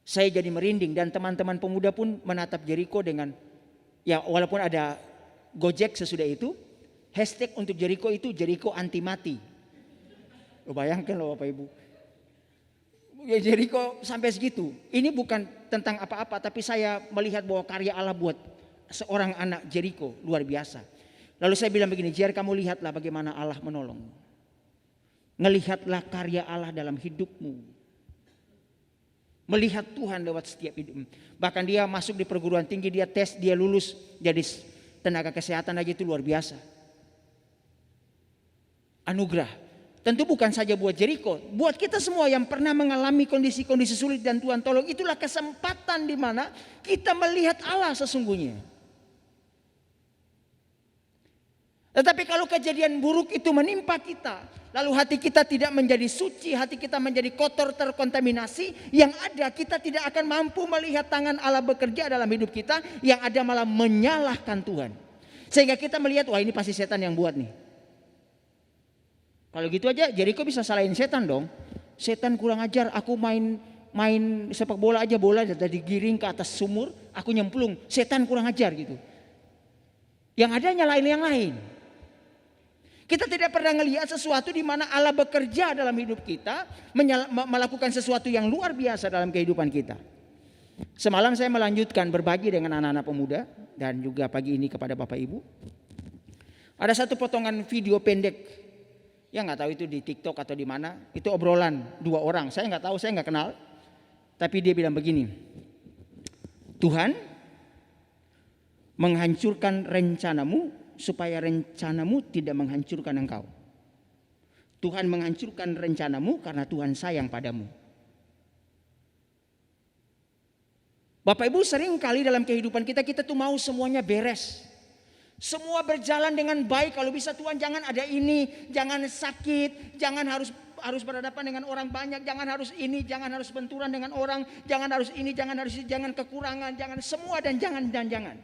Saya jadi merinding dan teman-teman pemuda pun menatap Jericho dengan, ya walaupun ada Gojek sesudah itu, hashtag untuk Jericho itu Jericho anti mati. Lo bayangkan loh Bapak Ibu. Ya Jericho sampai segitu. Ini bukan tentang apa-apa, tapi saya melihat bahwa karya Allah buat seorang anak Jericho luar biasa. Lalu saya bilang begini, Jer, kamu lihatlah bagaimana Allah menolong. Ngelihatlah karya Allah dalam hidupmu. Melihat Tuhan lewat setiap hidup. Bahkan dia masuk di perguruan tinggi, dia tes, dia lulus jadi tenaga kesehatan aja, itu luar biasa. Anugerah. Tentu bukan saja buat Jericho, buat kita semua yang pernah mengalami kondisi-kondisi sulit dan Tuhan tolong. Itulah kesempatan di mana kita melihat Allah sesungguhnya. Tetapi kalau kejadian buruk itu menimpa kita, lalu hati kita tidak menjadi suci, hati kita menjadi kotor, terkontaminasi, yang ada kita tidak akan mampu melihat tangan Allah bekerja dalam hidup kita, yang ada malah menyalahkan Tuhan. Sehingga kita melihat, wah ini pasti setan yang buat nih. Kalau gitu aja Jericho bisa salahin setan dong. Setan kurang ajar, aku main sepak bola aja, bola dari giring ke atas sumur, aku nyemplung, setan kurang ajar gitu. Yang ada nyalain yang lain. Kita tidak pernah melihat sesuatu di mana Allah bekerja dalam hidup kita, melakukan sesuatu yang luar biasa dalam kehidupan kita. Semalam saya melanjutkan berbagi dengan anak-anak pemuda dan juga pagi ini kepada Bapak Ibu. Ada satu potongan video pendek, ya nggak tahu itu di TikTok atau di mana, itu obrolan dua orang. Saya nggak tahu, saya nggak kenal, tapi dia bilang begini, Tuhan menghancurkan rencanamu supaya rencanamu tidak menghancurkan engkau. Tuhan menghancurkan rencanamu karena Tuhan sayang padamu. Bapak Ibu, sering kali dalam kehidupan kita tuh mau semuanya beres. Semua berjalan dengan baik. Kalau bisa Tuhan jangan ada ini, jangan sakit, jangan harus berhadapan dengan orang banyak, jangan harus ini, jangan harus benturan dengan orang, jangan harus ini, jangan harus ini, jangan kekurangan, jangan semua dan jangan.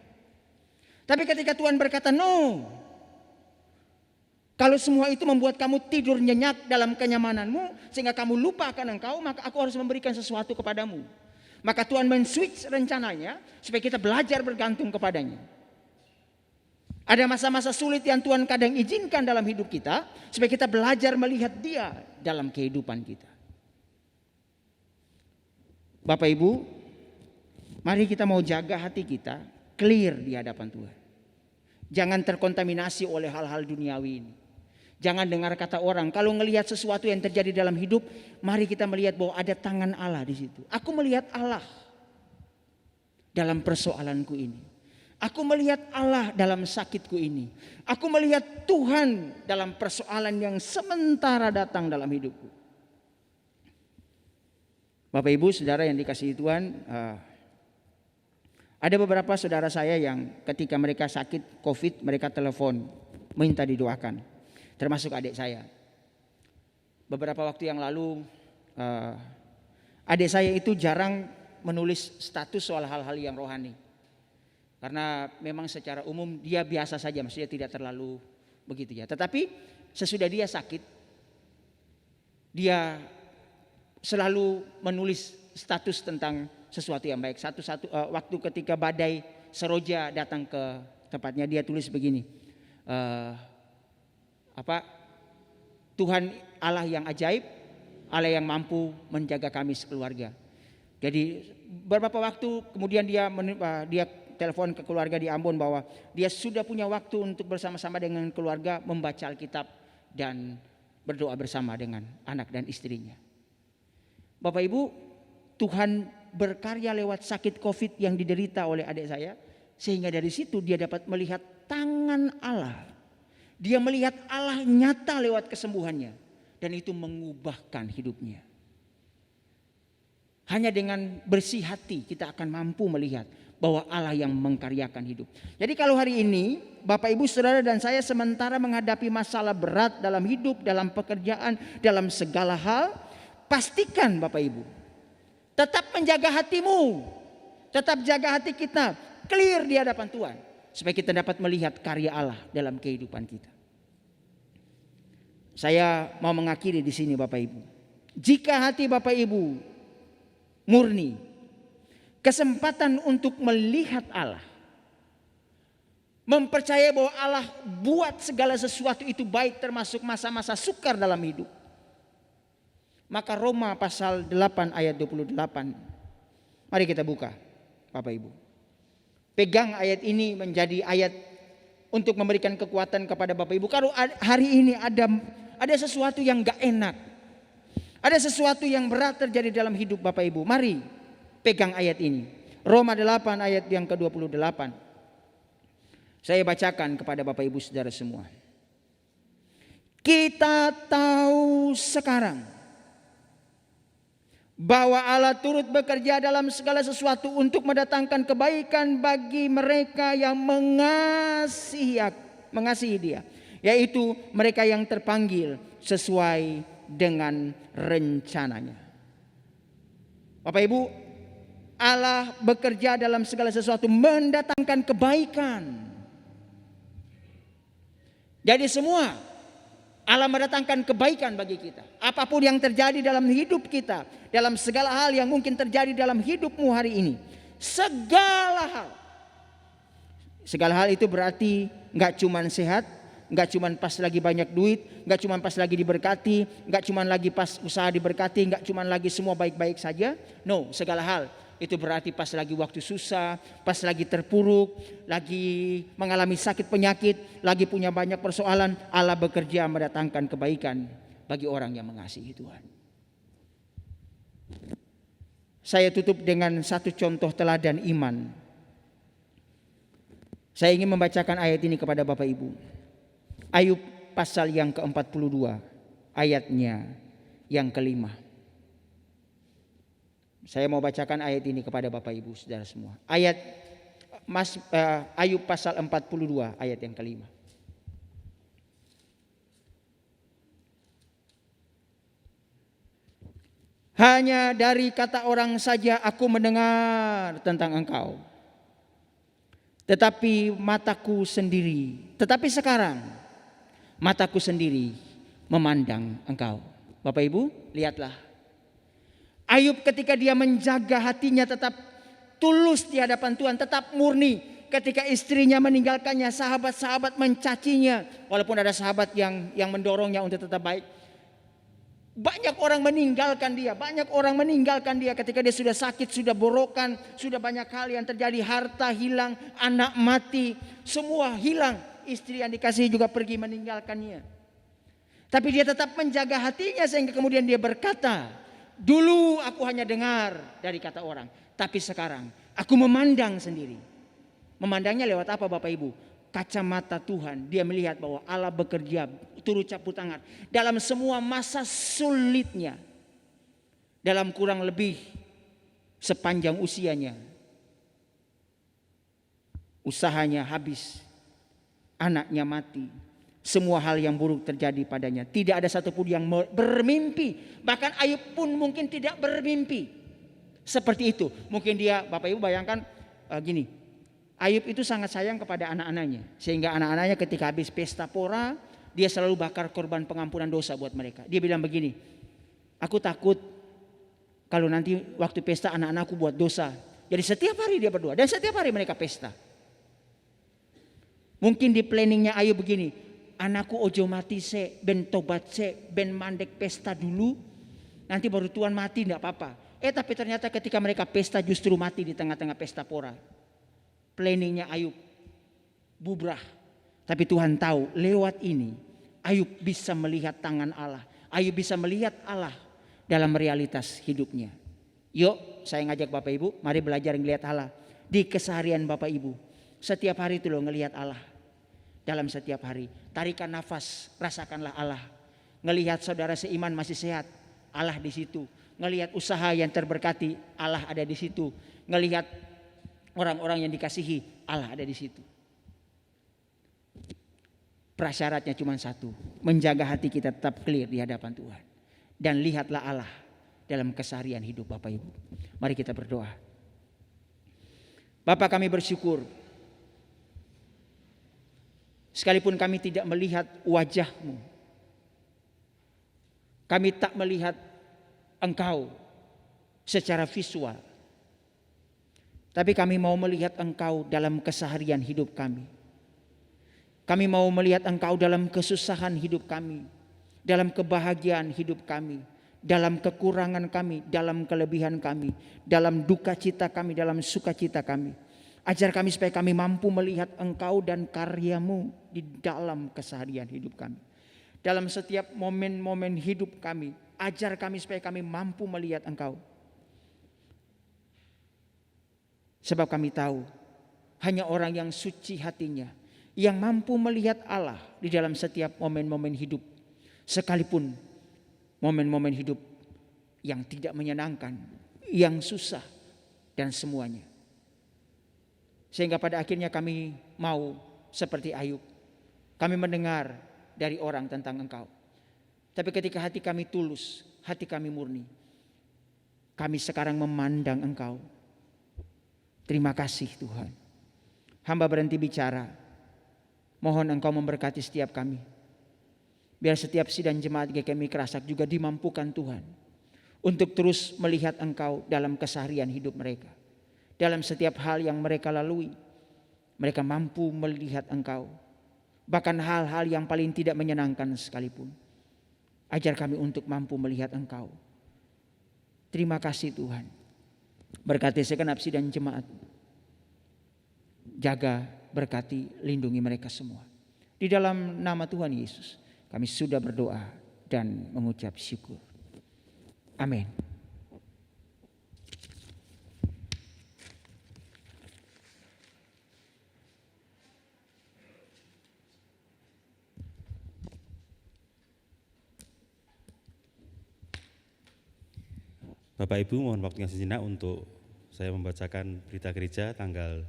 Tapi ketika Tuhan berkata no, kalau semua itu membuat kamu tidur nyenyak dalam kenyamananmu sehingga kamu lupa akan engkau, maka aku harus memberikan sesuatu kepadamu. Maka Tuhan men-switch rencananya supaya kita belajar bergantung kepadanya. Ada masa-masa sulit yang Tuhan kadang izinkan dalam hidup kita supaya kita belajar melihat Dia dalam kehidupan kita. Bapak Ibu, mari kita mau jaga hati kita clear di hadapan Tuhan. Jangan terkontaminasi oleh hal-hal duniawi ini. Jangan dengar kata orang. Kalau ngelihat sesuatu yang terjadi dalam hidup, mari kita melihat bahwa ada tangan Allah di situ. Aku melihat Allah dalam persoalanku ini. Aku melihat Allah dalam sakitku ini. Aku melihat Tuhan dalam persoalan yang sementara datang dalam hidupku. Bapak Ibu, saudara yang dikasihi Tuhan, ada beberapa saudara saya yang ketika mereka sakit COVID, mereka telepon minta didoakan. Termasuk adik saya. Beberapa waktu yang lalu adik saya itu jarang menulis status soal hal-hal yang rohani. Karena memang secara umum dia biasa saja, maksudnya tidak terlalu begitu ya. Tetapi sesudah dia sakit, dia selalu menulis status tentang sesuatu yang baik. Waktu ketika badai Seroja datang ke tempatnya, dia tulis begini, Tuhan Allah yang ajaib, Allah yang mampu menjaga kami sekeluarga. Jadi beberapa waktu kemudian dia telepon ke keluarga di Ambon bahwa dia sudah punya waktu untuk bersama-sama dengan keluarga membaca Alkitab dan berdoa bersama dengan anak dan istrinya. Bapak Ibu, Tuhan berkarya lewat sakit COVID yang diderita oleh adik saya, sehingga dari situ dia dapat melihat tangan Allah. Dia melihat Allah nyata lewat kesembuhannya, dan itu mengubahkan hidupnya. Hanya dengan bersih hati kita akan mampu melihat bahwa Allah yang mengkaryakan hidup. Jadi kalau hari ini Bapak Ibu Saudara dan saya sementara menghadapi masalah berat dalam hidup, dalam pekerjaan, dalam segala hal, pastikan Bapak Ibu tetap menjaga hatimu, tetap jaga hati kita clear di hadapan Tuhan, supaya kita dapat melihat karya Allah dalam kehidupan kita. Saya mau mengakhiri di sini Bapak Ibu. Jika hati Bapak Ibu murni, kesempatan untuk melihat Allah, mempercayai bahwa Allah buat segala sesuatu itu baik, termasuk masa-masa sukar dalam hidup. Maka Roma pasal 8 ayat 28. Mari kita buka Bapak Ibu. Pegang ayat ini menjadi ayat untuk memberikan kekuatan kepada Bapak Ibu. Kalau hari ini ada sesuatu yang gak enak, ada sesuatu yang berat terjadi dalam hidup Bapak Ibu, mari pegang ayat ini. Roma 8 ayat yang ke-28. Saya bacakan kepada Bapak Ibu Saudara semua. Kita tahu sekarang bahwa Allah turut bekerja dalam segala sesuatu untuk mendatangkan kebaikan bagi mereka yang mengasihi Dia, yaitu mereka yang terpanggil sesuai dengan rencananya. Bapak Ibu, Allah bekerja dalam segala sesuatu mendatangkan kebaikan. Jadi semua Allah mendatangkan kebaikan bagi kita. Apapun yang terjadi dalam hidup kita, dalam segala hal yang mungkin terjadi dalam hidupmu hari ini, segala hal itu berarti nggak cuman sehat, nggak cuman pas lagi banyak duit, nggak cuman pas lagi diberkati, nggak cuman lagi pas usaha diberkati, nggak cuman lagi semua baik-baik saja. No, segala hal itu berarti pas lagi waktu susah, pas lagi terpuruk, lagi mengalami sakit penyakit, lagi punya banyak persoalan, Allah bekerja mendatangkan kebaikan bagi orang yang mengasihi Tuhan. Saya tutup dengan satu contoh teladan iman. Saya ingin membacakan ayat ini kepada Bapak Ibu. Ayub pasal yang ke-42 ayatnya yang ke-5. Saya mau bacakan ayat ini kepada Bapak Ibu Saudara semua. Ayub pasal 42 ayat yang ke-5. Hanya dari kata orang saja aku mendengar tentang engkau. Tetapi sekarang mataku sendiri memandang engkau. Bapak Ibu, lihatlah. Ayub ketika dia menjaga hatinya tetap tulus di hadapan Tuhan, tetap murni. Ketika istrinya meninggalkannya, sahabat-sahabat mencacinya, walaupun ada sahabat yang mendorongnya untuk tetap baik. Banyak orang meninggalkan dia ketika dia sudah sakit, sudah borokan, sudah banyak hal yang terjadi, harta hilang, anak mati, semua hilang. Istri yang dikasihi juga pergi meninggalkannya. Tapi dia tetap menjaga hatinya sehingga kemudian dia berkata, dulu aku hanya dengar dari kata orang, tapi sekarang aku memandang sendiri. Memandangnya lewat apa Bapak Ibu? Kacamata Tuhan. Dia melihat bahwa Allah bekerja turut campur tangan dalam semua masa sulitnya. Dalam kurang lebih sepanjang usianya, usahanya habis, anaknya mati, semua hal yang buruk terjadi padanya. Tidak ada satupun yang bermimpi. Bahkan Ayub pun mungkin tidak bermimpi seperti itu. Mungkin dia, Bapak Ibu bayangkan gini, Ayub itu sangat sayang kepada anak-anaknya. Sehingga anak-anaknya ketika habis pesta pora, dia selalu bakar korban pengampunan dosa buat mereka. Dia bilang begini, aku takut kalau nanti waktu pesta anak-anakku buat dosa. Jadi setiap hari dia berdoa dan setiap hari mereka pesta. Mungkin di planningnya Ayub begini, anakku ojo mati se, ben tobat se, ben mandek pesta dulu, nanti baru Tuhan mati enggak apa-apa. Tapi ternyata ketika mereka pesta justru mati di tengah-tengah pesta pora. Planningnya Ayub bubrah. Tapi Tuhan tahu lewat ini Ayub bisa melihat tangan Allah. Ayub bisa melihat Allah dalam realitas hidupnya. Yuk saya ngajak Bapak Ibu, mari belajar ngelihat Allah di keseharian Bapak Ibu. Setiap hari itu loh ngelihat Allah. Dalam setiap hari, tarikan nafas, rasakanlah Allah. Ngelihat saudara seiman masih sehat, Allah di situ. ngelihat usaha yang terberkati, Allah ada di situ. Ngelihat orang-orang yang dikasihi, Allah ada di situ. Prasyaratnya cuma satu, menjaga hati kita tetap clear di hadapan Tuhan. Dan lihatlah Allah dalam keseharian hidup Bapak Ibu. Mari kita berdoa. Bapa, kami bersyukur. Sekalipun kami tidak melihat wajah-Mu, kami tak melihat Engkau secara visual, tapi kami mau melihat Engkau dalam keseharian hidup kami. Kami mau melihat Engkau dalam kesusahan hidup kami, dalam kebahagiaan hidup kami, dalam kekurangan kami, dalam kelebihan kami, dalam duka cita kami, dalam sukacita kami. Ajar kami supaya kami mampu melihat Engkau dan karya-Mu di dalam keseharian hidup kami. Dalam setiap momen-momen hidup kami, ajar kami supaya kami mampu melihat Engkau. Sebab kami tahu hanya orang yang suci hatinya yang mampu melihat Allah di dalam setiap momen-momen hidup. Sekalipun momen-momen hidup yang tidak menyenangkan, yang susah dan semuanya. Sehingga pada akhirnya kami mau seperti Ayub. Kami mendengar dari orang tentang Engkau. Tapi ketika hati kami tulus, hati kami murni, kami sekarang memandang Engkau. Terima kasih Tuhan. Hamba berhenti bicara. Mohon Engkau memberkati setiap kami. Biar setiap sidang jemaat GKMI Kerasak juga dimampukan Tuhan untuk terus melihat Engkau dalam keseharian hidup mereka. Dalam setiap hal yang mereka lalui, mereka mampu melihat Engkau. Bahkan hal-hal yang paling tidak menyenangkan sekalipun. Ajar kami untuk mampu melihat Engkau. Terima kasih Tuhan. Berkati segenap sidang jemaat. Jaga, berkati, lindungi mereka semua. Di dalam nama Tuhan Yesus, kami sudah berdoa dan mengucap syukur. Amin. Bapak Ibu, mohon waktunya sejenak untuk saya membacakan berita gereja tanggal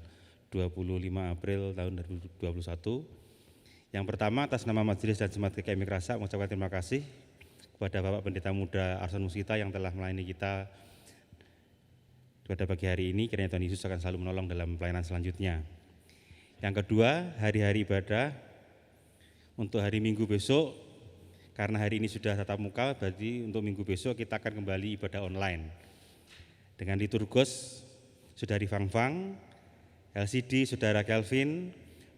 25 April tahun 2021. Yang pertama, atas nama Majelis dan Jemaat GKMI Kerasak mengucapkan terima kasih kepada Bapak Pendeta Muda Arson Musita yang telah melayani kita pada pagi hari ini. Kiranya Tuhan Yesus akan selalu menolong dalam pelayanan selanjutnya. Yang kedua, hari-hari ibadah untuk hari Minggu besok. Karena hari ini sudah tatap muka, berarti untuk minggu besok kita akan kembali ibadah online. Dengan liturgos, Saudari Fang-Fang, LCD Saudara Kelvin,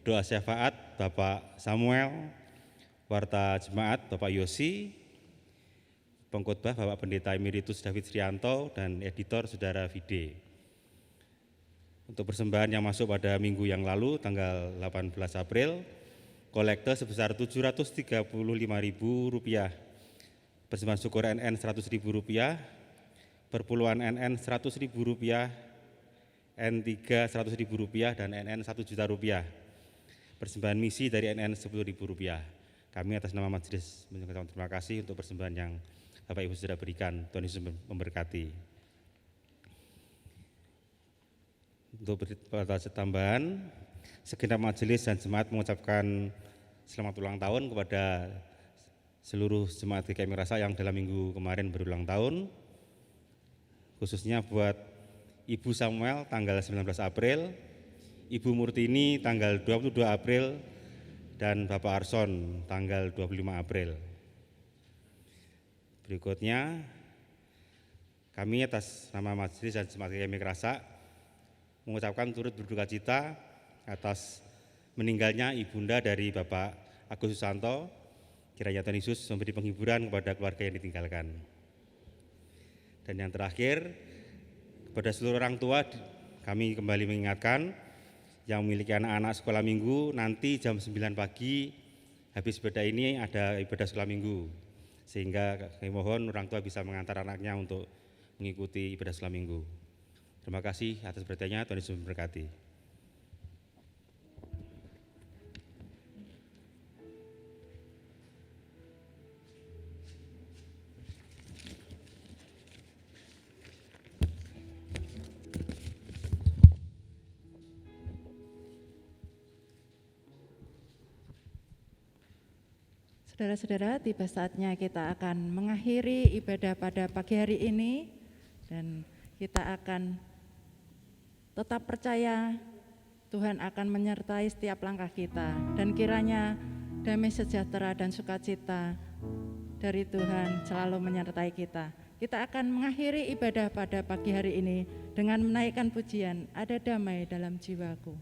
doa syafaat Bapak Samuel, warta jemaat Bapak Yosi, pengkhotbah Bapak Pendeta Emeritus David Srianto, dan editor Saudara Vide. Untuk persembahan yang masuk pada minggu yang lalu, tanggal 18 April, kolekte sebesar Rp735.000, persembahan syukur NN Rp100.000, perpuluhan NN Rp100.000, N3 Rp100.000 dan NN Rp1.000.000. Persembahan misi dari NN Rp10.000. Kami atas nama majelis mengucapkan terima kasih untuk persembahan yang Bapak Ibu sudah berikan. Tuhan Yesus memberkati. Untuk berita tambahan, segenap majelis dan jemaat mengucapkan selamat ulang tahun kepada seluruh jemaat GKMI Kerasak yang dalam minggu kemarin berulang tahun. Khususnya buat Ibu Samuel tanggal 19 April, Ibu Murtini tanggal 22 April, dan Bapak Arson tanggal 25 April. Berikutnya, kami atas nama majelis dan jemaat GKMI Kerasak mengucapkan turut berduka cita atas meninggalnya ibunda dari Bapak Agus Susanto. Kiranya Tuhan Yesus memberi penghiburan kepada keluarga yang ditinggalkan. Dan yang terakhir, kepada seluruh orang tua kami kembali mengingatkan yang memiliki anak-anak sekolah minggu, nanti jam 9 pagi habis ibadah ini ada ibadah sekolah minggu, sehingga kami mohon orang tua bisa mengantar anaknya untuk mengikuti ibadah sekolah minggu. Terima kasih atas perhatiannya. Tuhan Yesus memberkati. Saudara-saudara, tiba saatnya kita akan mengakhiri ibadah pada pagi hari ini dan kita akan tetap percaya Tuhan akan menyertai setiap langkah kita dan kiranya damai sejahtera dan sukacita dari Tuhan selalu menyertai kita. Kita akan mengakhiri ibadah pada pagi hari ini dengan menaikkan pujian, ada damai dalam jiwaku.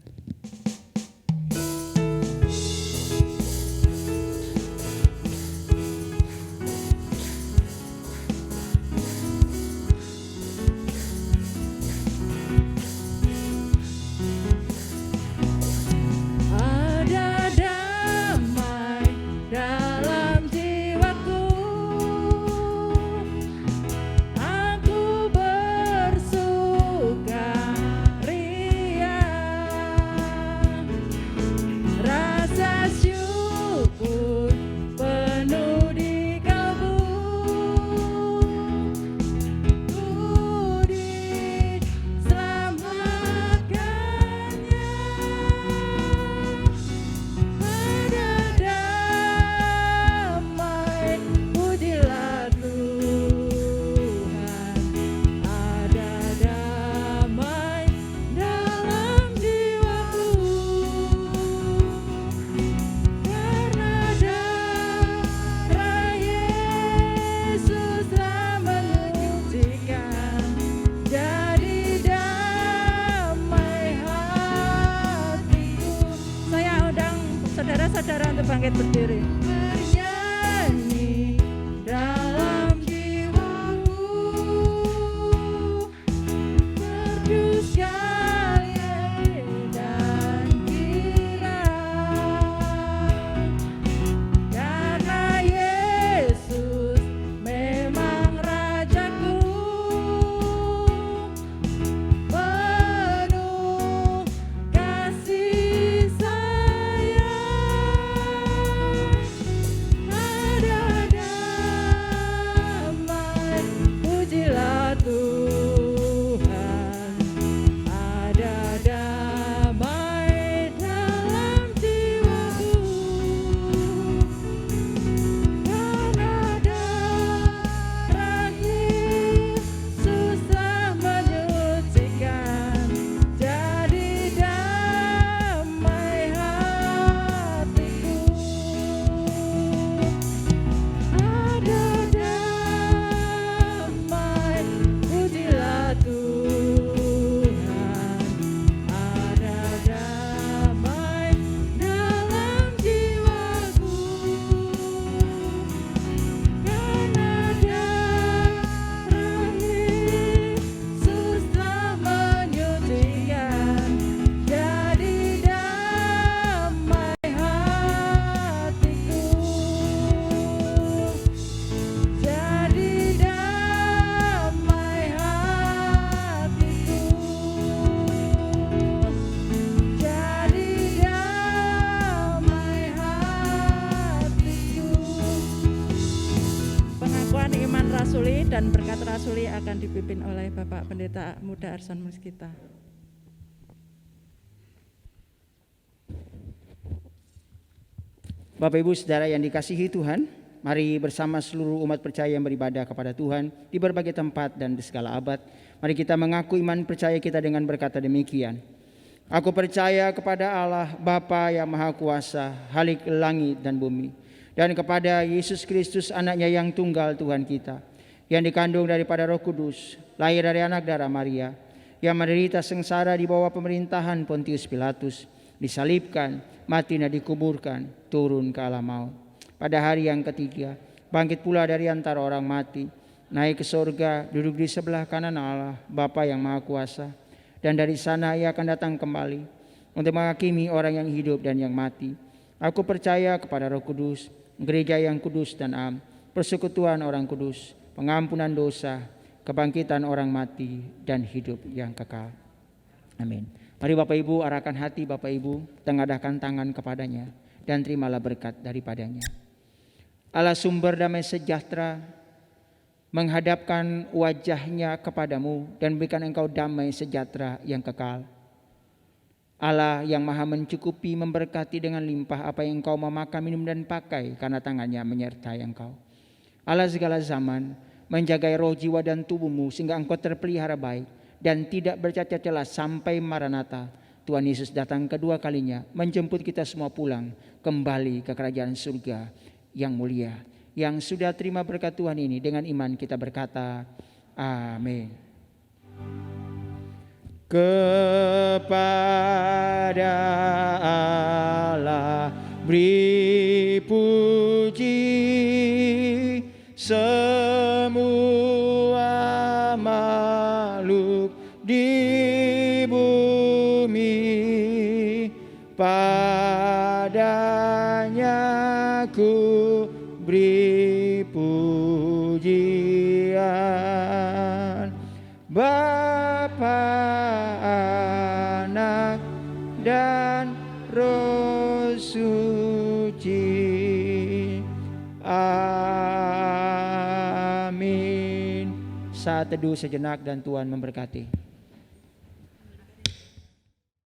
Saudara-saudara untuk bangkit berdiri. Bernyanyi dalam jiwaku, merdu sekali dan girang, karena Yesus memang Rajaku, penuh kasih sayang. Rasuli dan berkat rasuli akan dipimpin oleh Bapak Pendeta Muda Arson Muskita. Bapak Ibu Saudara yang dikasihi Tuhan, mari bersama seluruh umat percaya yang beribadah kepada Tuhan di berbagai tempat dan di segala abad. Mari kita mengaku iman percaya kita dengan berkata demikian. Aku percaya kepada Allah Bapa yang Maha Kuasa, Khalik langit dan bumi, dan kepada Yesus Kristus anaknya yang tunggal Tuhan kita, yang dikandung daripada Roh Kudus, lahir dari anak darah Maria, yang menderita sengsara di bawah pemerintahan Pontius Pilatus, disalibkan, mati dan dikuburkan, turun ke alam maut. Pada hari yang ketiga, bangkit pula dari antara orang mati, naik ke sorga, duduk di sebelah kanan Allah, Bapa yang Maha Kuasa, dan dari sana ia akan datang kembali untuk menghakimi orang yang hidup dan yang mati. Aku percaya kepada Roh Kudus, gereja yang kudus dan am, persekutuan orang kudus, pengampunan dosa, kebangkitan orang mati, dan hidup yang kekal. Amin. Mari Bapak Ibu arahkan hati Bapak Ibu, tengadahkan tangan kepadanya, dan terimalah berkat daripadanya. Allah sumber damai sejahtera, menghadapkan wajahnya kepadamu dan berikan engkau damai sejahtera yang kekal. Allah yang maha mencukupi memberkati dengan limpah apa yang engkau mau makan, minum dan pakai, karena tangannya menyertai engkau. Allah segala zaman menjagai roh, jiwa dan tubuhmu sehingga engkau terpelihara baik dan tidak bercacat celah sampai Maranatha. Tuhan Yesus datang kedua kalinya menjemput kita semua pulang kembali ke kerajaan surga yang mulia. Yang sudah terima berkat Tuhan ini, dengan iman kita berkata amin. Kepada Allah beri puji semua makhluk di bumi, padanya ku beri pujian. Bapa, Anak, dan Roh Suci. Amin. Saat teduh sejenak dan Tuhan memberkati.